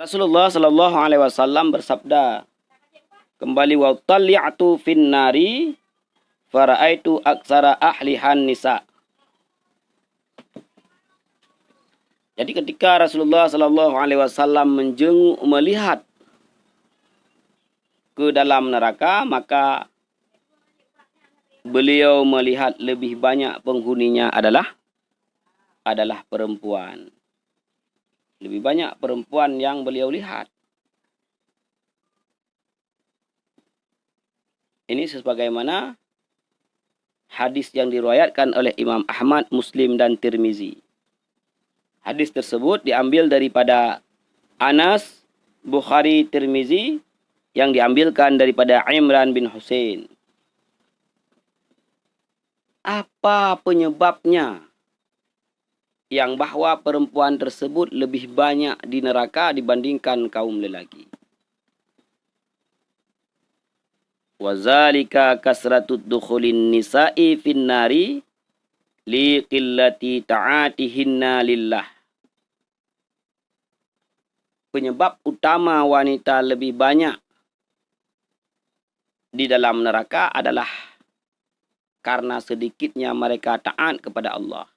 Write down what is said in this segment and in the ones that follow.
Rasulullah Shallallahu Alaihi Wasallam bersabda, kembali wa tali'atu fin nari faraitu aksara ahlihan nisa. Jadi ketika Rasulullah Shallallahu Alaihi Wasallam melihat ke dalam neraka, maka beliau melihat lebih banyak penghuninya adalah perempuan. Lebih banyak perempuan yang beliau lihat. Ini sebagaimana hadis yang diriwayatkan oleh Imam Ahmad, Muslim dan Tirmizi. Hadis tersebut diambil daripada Anas, Bukhari, Tirmizi, yang diambilkan daripada Imran bin Husain. Apa penyebabnya yang bahwa perempuan tersebut lebih banyak di neraka dibandingkan kaum lelaki? Wazalika kasratud dukhulin nisa'i fin nari li qillati ta'atihinna lillah. Penyebab utama wanita lebih banyak di dalam neraka adalah karena sedikitnya mereka taat kepada Allah.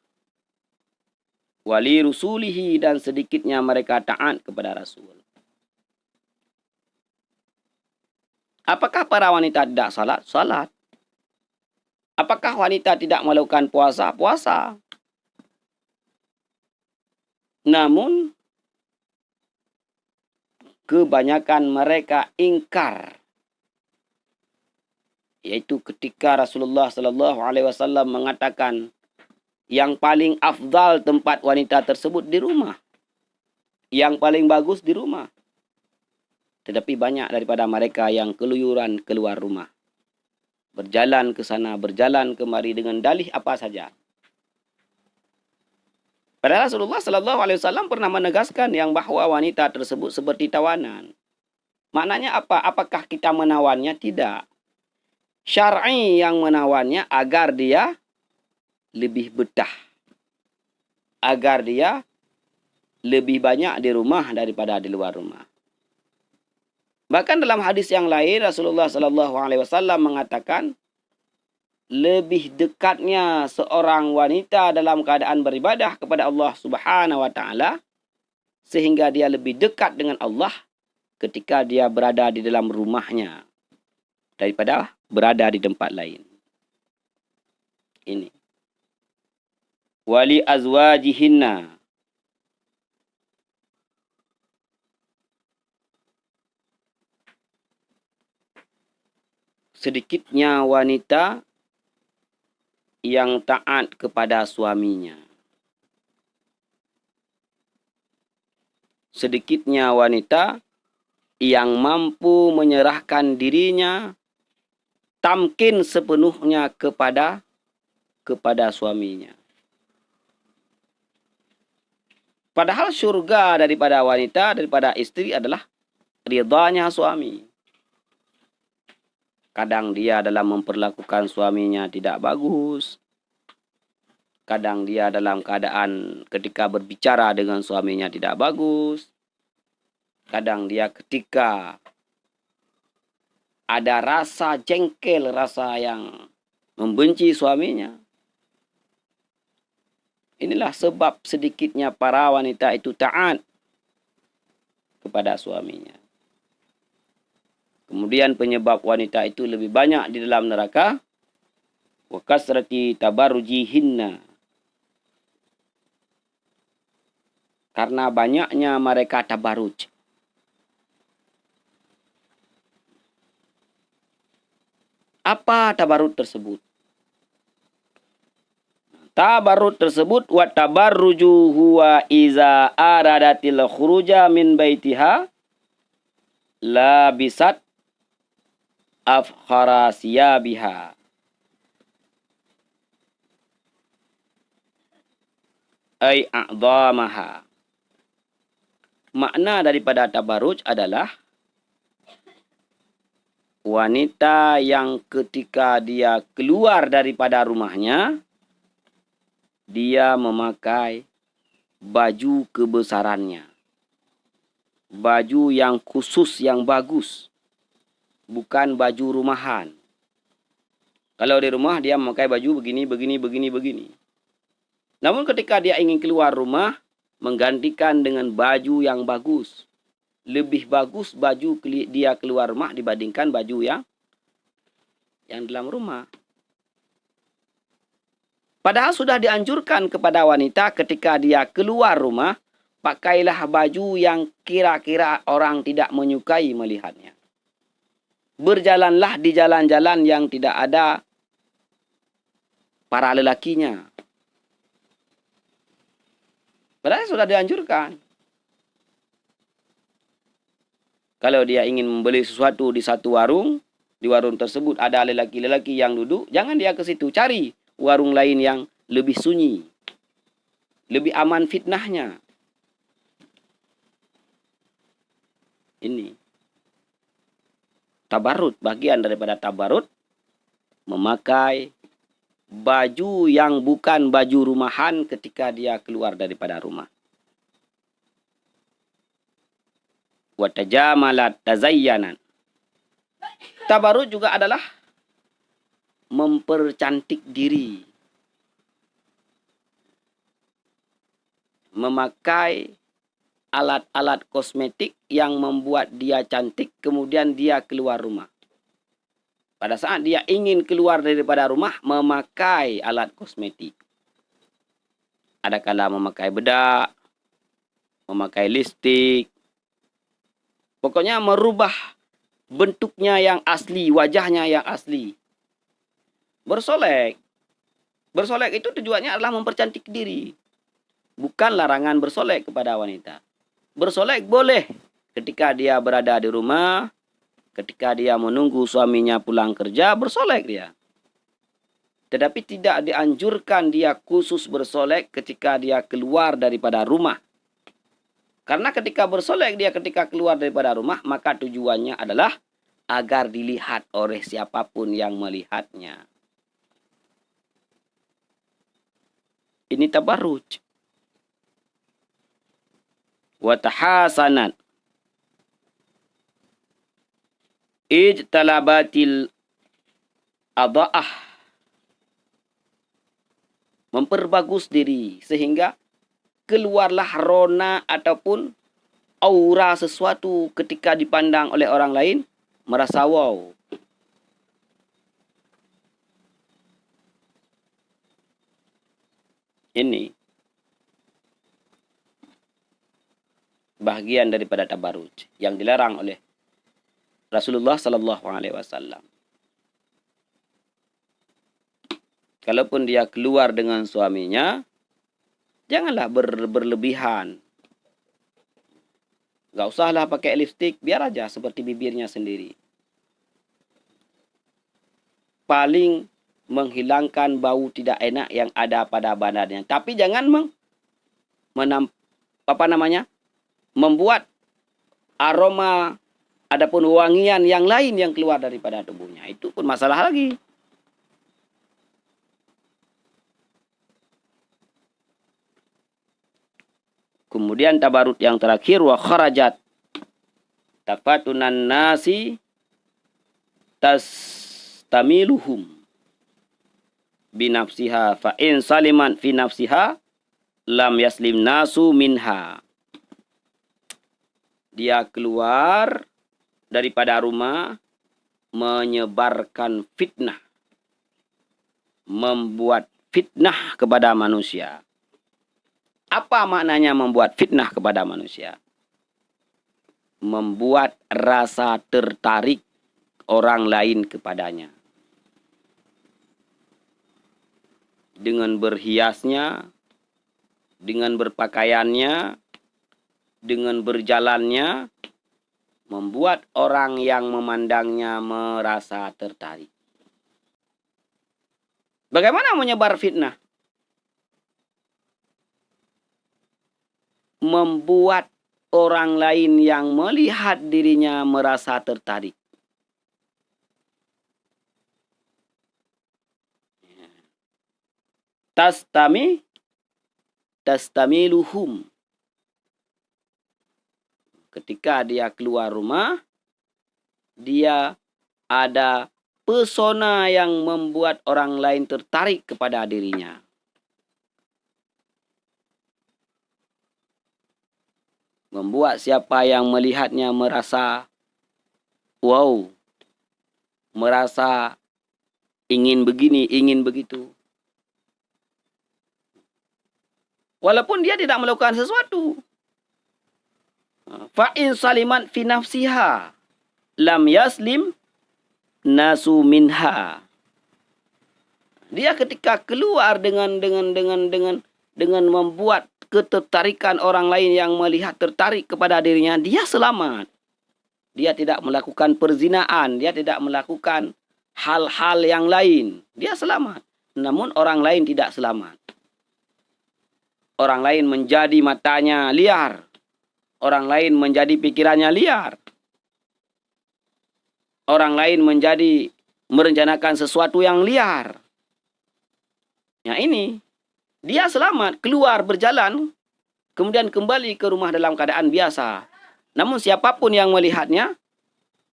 Wali rusulihi, dan sedikitnya mereka taat kepada Rasul. Apakah para wanita tidak salat? Salat. Apakah wanita tidak melakukan puasa? Puasa. Namun, kebanyakan mereka ingkar. Yaitu ketika Rasulullah Sallallahu Alaihi Wasallam mengatakan, yang paling afdal tempat wanita tersebut di rumah. Yang paling bagus di rumah. Tetapi banyak daripada mereka yang keluyuran keluar rumah. Berjalan ke sana, berjalan kemari dengan dalih apa saja. Padahal Rasulullah Sallallahu Alaihi Wasallam pernah menegaskan yang bahwa wanita tersebut seperti tawanan. Maknanya apa? Apakah kita menawannya? Tidak. Syar'i yang menawannya agar dia lebih betah. Agar dia lebih banyak di rumah daripada di luar rumah. Bahkan dalam hadis yang lain Rasulullah Sallallahu Alaihi Wasallam mengatakan lebih dekatnya seorang wanita dalam keadaan beribadah kepada Allah Subhanahu Wa Taala sehingga dia lebih dekat dengan Allah ketika dia berada di dalam rumahnya daripada berada di tempat lain. Ini. Wali azwajihinna. Sedikitnya wanita yang taat kepada suaminya. Sedikitnya wanita yang mampu menyerahkan dirinya tamkin sepenuhnya kepada suaminya. Padahal syurga daripada wanita, daripada istri adalah ridhanya suami. Kadang dia dalam memperlakukan suaminya tidak bagus. Kadang dia dalam keadaan ketika berbicara dengan suaminya tidak bagus. Kadang dia ketika ada rasa jengkel, rasa yang membenci suaminya. Inilah sebab sedikitnya para wanita itu taat kepada suaminya. Kemudian penyebab wanita itu lebih banyak di dalam neraka. Wa kasrati tabarrujihinna. Karena banyaknya mereka tabarruj. Apa tabarruj tersebut? Tabarruj tersebut wa tabarruju huwa iza aradatil khuruja min baitiha labisat afkhara siyabiha ay a'dhamaha. Makna daripada tabarruj adalah wanita yang ketika dia keluar daripada rumahnya, dia memakai baju kebesarannya. baju yang khusus, yang bagus. Bukan baju rumahan. Kalau di rumah dia memakai baju begini. Namun ketika dia ingin keluar rumah, menggantikan dengan baju yang bagus. Lebih bagus baju dia keluar rumah dibandingkan baju yang dalam rumah. Padahal sudah dianjurkan kepada wanita ketika dia keluar rumah, pakailah baju yang kira-kira orang tidak menyukai melihatnya. Berjalanlah di jalan-jalan yang tidak ada para lelakinya. Padahal sudah dianjurkan. Kalau dia ingin membeli sesuatu di satu warung, di warung tersebut ada lelaki-lelaki yang duduk, jangan dia ke situ. Cari warung lain yang lebih sunyi. Lebih aman fitnahnya. Ini. Tabarut, bagian daripada tabarut, memakai baju yang bukan baju rumahan ketika dia keluar daripada rumah. Wa tajamalat tazayyanan. Tabarut juga adalah mempercantik diri. Memakai alat-alat kosmetik yang membuat dia cantik, kemudian dia keluar rumah. Pada saat dia ingin keluar daripada rumah, memakai alat kosmetik. Adakala memakai bedak, memakai lipstik. Pokoknya merubah bentuknya yang asli, wajahnya yang asli. Bersolek. Bersolek itu tujuannya adalah mempercantik diri. Bukan larangan bersolek kepada wanita. Bersolek boleh ketika dia berada di rumah, ketika dia menunggu suaminya pulang kerja, bersolek dia. Tetapi tidak dianjurkan dia khusus bersolek ketika dia keluar daripada rumah. Karena ketika bersolek dia ketika keluar daripada rumah, maka tujuannya adalah agar dilihat oleh siapapun yang melihatnya. Ini tabarruj. Wa tahasanat. Ijtalabatil adha'ah. Memperbagus diri sehingga keluarlah rona ataupun aura sesuatu ketika dipandang oleh orang lain, merasa wow. Ini bagian daripada tabarruj yang dilarang oleh Rasulullah sallallahu alaihi wasallam. Kalaupun dia keluar dengan suaminya, janganlah berlebihan. Gak usahlah pakai lipstik, biar aja seperti bibirnya sendiri. Paling menghilangkan bau tidak enak yang ada pada badannya. Tapi jangan membuat aroma adapun wangian yang lain yang keluar daripada tubuhnya. Itu pun masalah lagi. Kemudian tabarut yang terakhir, wa kharajat tafatunan nasi tastamiluhum binafsiha fa in saliman fi nafsiha lam yaslim nasu minha. Dia keluar daripada rumah menyebarkan fitnah, membuat fitnah kepada manusia. Apa maknanya membuat fitnah kepada manusia? Membuat rasa tertarik orang lain kepadanya. Dengan berhiasnya, dengan berpakaiannya, dengan berjalannya, membuat orang yang memandangnya merasa tertarik. Bagaimana menyebar fitnah? Membuat orang lain yang melihat dirinya merasa tertarik. Tastamiluhum. Ketika dia keluar rumah, dia ada pesona yang membuat orang lain tertarik kepada dirinya. Membuat siapa yang melihatnya merasa wow, merasa ingin begini, ingin begitu. Walaupun dia tidak melakukan sesuatu. Fa'in saliman fi nafsiha lam yaslim nasu minha. Dia ketika keluar dengan membuat ketertarikan orang lain yang melihat tertarik kepada dirinya, dia selamat. Dia tidak melakukan perzinaan, dia tidak melakukan hal-hal yang lain. Dia selamat. Namun orang lain tidak selamat. Orang lain menjadi matanya liar. Orang lain menjadi pikirannya liar. Orang lain menjadi merencanakan sesuatu yang liar. Ya ini, dia selamat, keluar berjalan, kemudian kembali ke rumah dalam keadaan biasa. Namun siapapun yang melihatnya,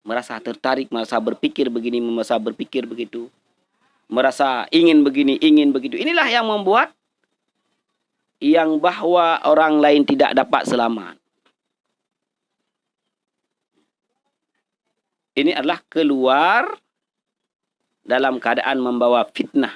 merasa tertarik, merasa berpikir begini, merasa berpikir begitu. Merasa ingin begini, ingin begitu. Inilah yang membuat yang bahwa orang lain tidak dapat selamat. Ini adalah keluar dalam keadaan membawa fitnah.